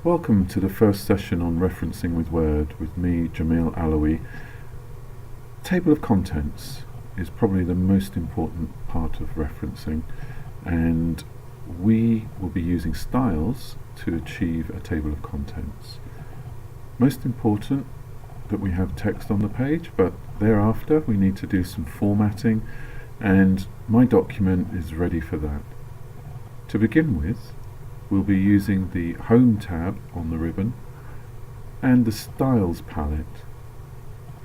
Welcome to the first session on referencing with Word with me, Jamil Alaoui. Table of contents is probably the most important part of referencing, and we will be using styles to achieve a table of contents. Most important that we have text on the page, but thereafter we need to do some formatting, and my document is ready for that. To begin with, we'll be using the Home tab on the ribbon and the Styles palette,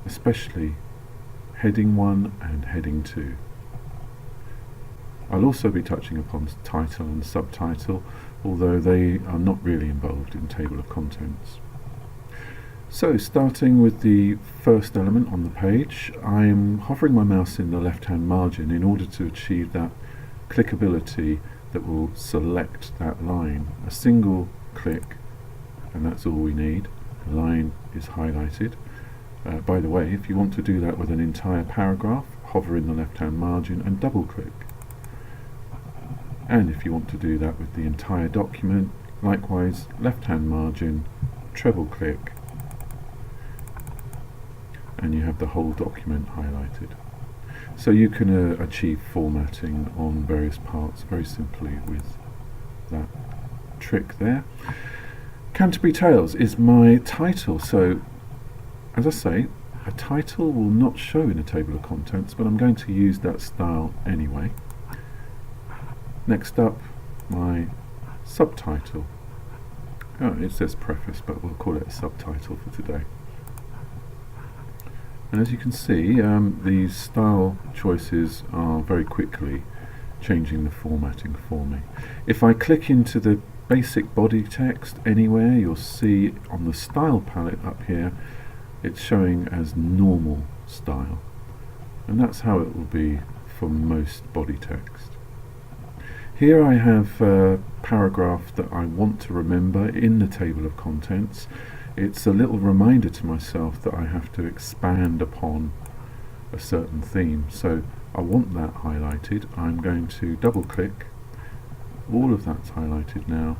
especially Heading 1 and Heading 2. I'll also be touching upon title and subtitle, although they are not really involved in table of contents. So, starting with the first element on the page, I'm hovering my mouse in the left-hand margin in order to achieve that clickability that will select that line. A single click and that's all we need. The line is highlighted. By the way, if you want to do that with an entire paragraph, hover in the left-hand margin and double click. And if you want to do that with the entire document, likewise left-hand margin, treble click, and you have the whole document highlighted. So you can achieve formatting on various parts very simply with that trick there. Canterbury Tales is my title, so as I say, a title will not show in a table of contents, but I'm going to use that style anyway. Next up, my subtitle. It says preface, but we'll call it a subtitle for today. And as you can see, these style choices are very quickly changing the formatting for me. If I click into the basic body text anywhere, you'll see on the style palette up here, it's showing as normal style. And that's how it will be for most body text. Here I have a paragraph that I want to remember in the table of contents. It's a little reminder to myself that I have to expand upon a certain theme. So I want that highlighted. I'm going to double click. All of that's highlighted now,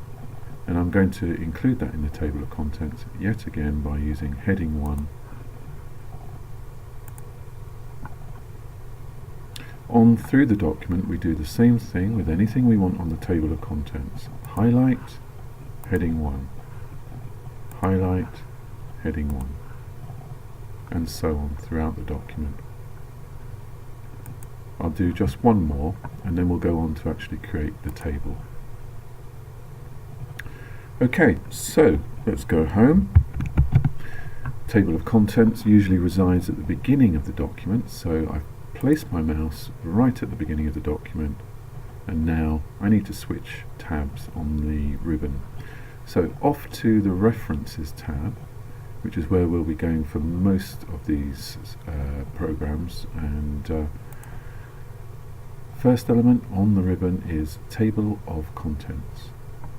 and I'm going to include that in the table of contents yet again by using Heading 1. On through the document we do the same thing with anything we want on the table of contents. Highlight, Heading 1. Highlight, Heading 1, and so on throughout the document. I'll do just one more and then we'll go on to actually create the table. Okay, so let's go home. Table of contents usually resides at the beginning of the document, so I've placed my mouse right at the beginning of the document, and now I need to switch tabs on the ribbon. So off to the References tab, which is where we'll be going for most of these programs, and first element on the ribbon is Table of Contents.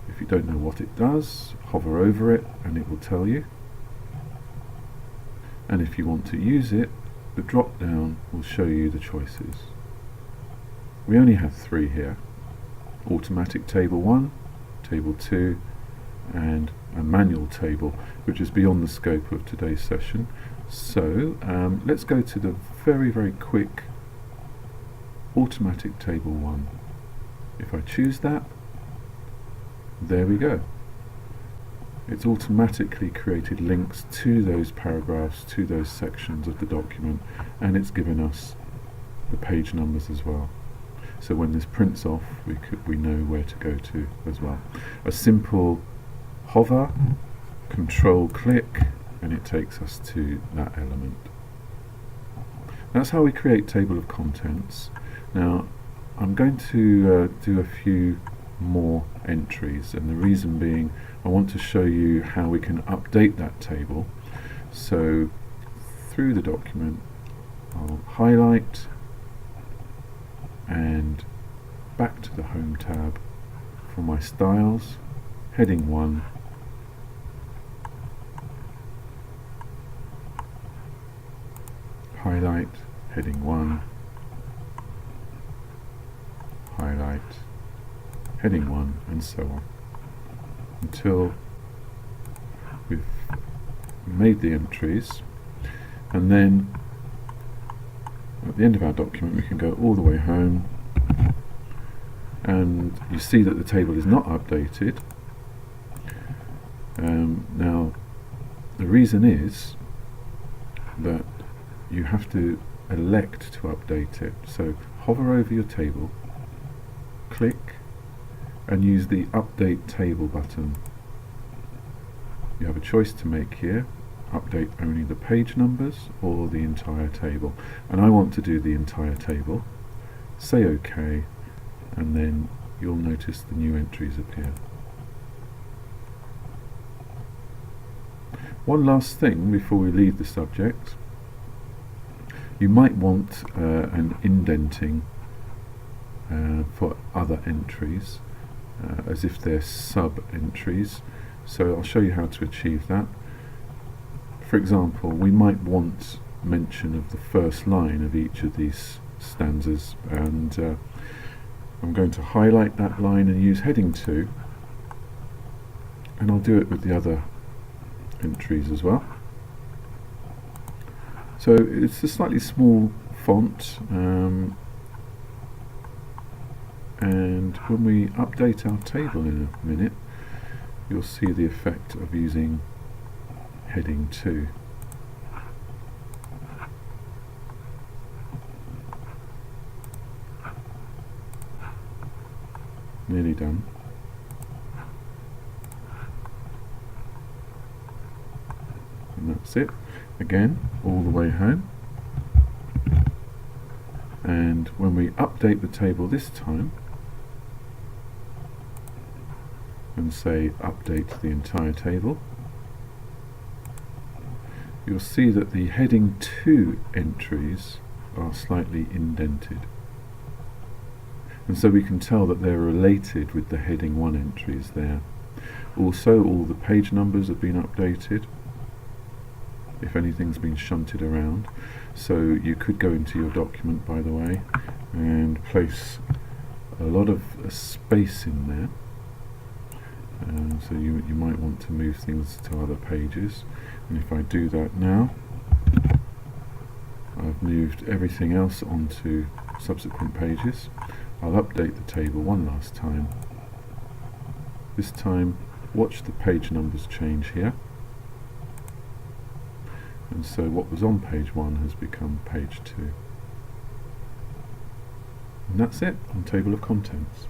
If you don't know what it does, hover over it and it will tell you, and if you want to use it, the drop down will show you the choices. We only have 3 here: Automatic Table 1, Table 2, and a manual table, which is beyond the scope of today's session. So let's go to the very quick Automatic Table 1. If I choose that, there we go. It's automatically created links to those paragraphs, to those sections of the document, and it's given us the page numbers as well. So when this prints off, we know where to go to as well. A simple hover, control click, and it takes us to that element. That's how we create table of contents. Now I'm going to do a few more entries, and the reason being I want to show you how we can update that table. So through the document I'll highlight and back to the Home tab for my styles, Heading 1, highlight, Heading 1, highlight, Heading 1, and so on, until made the entries, and then at the end of our document we can go all the way home, and you see that the table is not updated. Now the reason is that you have to elect to update it. So hover over your table, click, and use the Update Table button. You have a choice to make here: update only the page numbers or the entire table. And I want to do the entire table. Say OK, and then you'll notice the new entries appear. One last thing before we leave the subject. You might want an indenting for other entries, as if they're sub-entries. So I'll show you how to achieve that. For example, we might want mention of the first line of each of these stanzas, and I'm going to highlight that line and use heading 2, and I'll do it with the other entries as well. So it's a slightly small font, and when we update our table in a minute, you'll see the effect of using heading 2. Nearly done. And that's it. Again, all the way home. And when we update the table this time and say update the entire table, you'll see that the heading 2 entries are slightly indented. And so we can tell that they're related with the heading 1 entries there. Also, all the page numbers have been updated, if anything's been shunted around. So you could go into your document, by the way, and place a lot of space in there. So you might want to move things to other pages. And if I do that now, I've moved everything else onto subsequent pages. I'll update the table one last time. This time, watch the page numbers change here. And so what was on page 1 has become page 2. And that's it on Table of Contents.